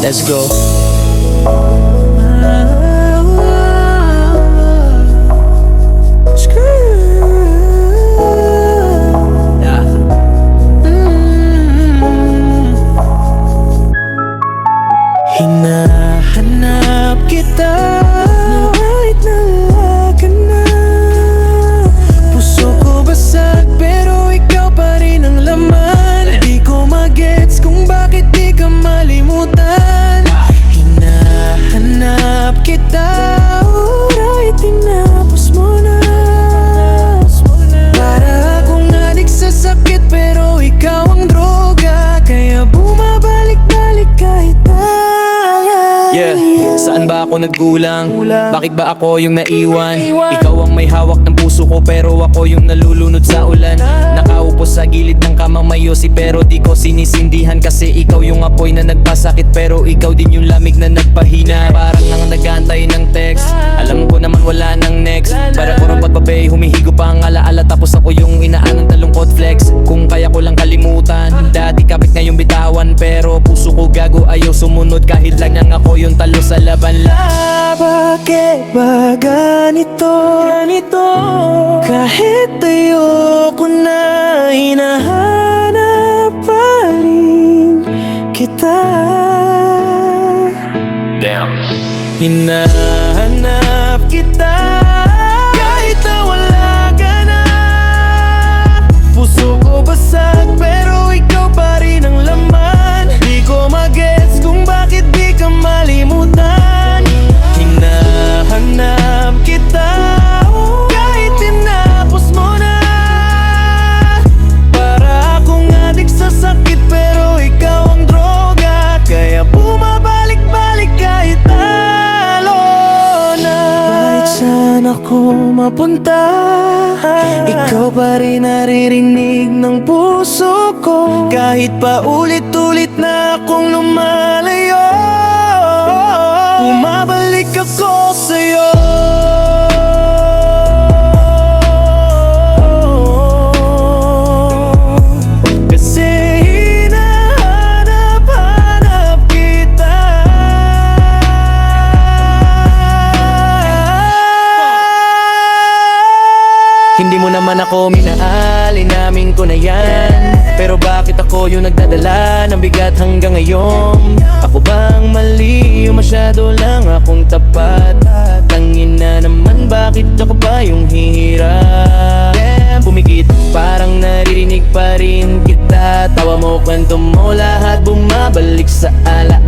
Let's go. Hinahanap kita kahit nalaga na. Puso ko basag pero ikaw pa rin ang laman. Di ko magets kung bakit di ka malimutan. Hinahanap kita kahit tinapos mo na. Para akong adik sa sakit pero ikaw ang droga. Kaya bumabalik-balik kahit Yeah, saan ba ako nagkulang? Bakit ba ako yung naiwan? Ikaw ang may hawak ng puso ko pero ako yung nalulunod sa ulan. Nakaupo sa gilid ng kamang mayosi pero di ko sinisindihan. Kasi ikaw yung apoy na nagpasakit pero ikaw din yung lamig na nagpahina. Parang nang nag-aantay ng text, alam ko naman wala nang next. Para ko ng pagbabe, humihigo pa ang alaala. Tapos ako yung inaan ng talungkot flex. Kung kaya ko lang kalimutan, dati kapit ngayong bitawan. Pero puso ko gago, ayaw sumunod kahit lang nang ako yung talo sa laban lang. Bakit ba ganito? Kahit ayoko na, hinahanap pa rin kita. Damn. Hinahanap kita kahit na wala ka na. Puso ko basag pero ikaw pa rin ang laman. Di ko magets kung bakit di ka malimutan. Hinahanap kita kahit tinapos mo na. Para akong adik sa sakit pero ikaw ang droga. Kaya bumabalik-balik kahit talo na. Kahit saan ako mapunta, ikaw pa rin naririnig ng puso ko. Kahit pa ulit-ulit na akong lumalayo, bumabalik ako sa'yo. Kasi hinahanap-hanap kita. Hindi mo naman ako minahal, inamin ko na yan. Pero bakit ako yung nagdadala ng bigat hanggang ngayon? Ako bang mali o masyado lang akong tapat? Tangin na naman, bakit ako ba yung hirap? Pumikit, parang naririnig pa rin kita. Tawa mo, kwento mo, lahat bumabalik sa alaala.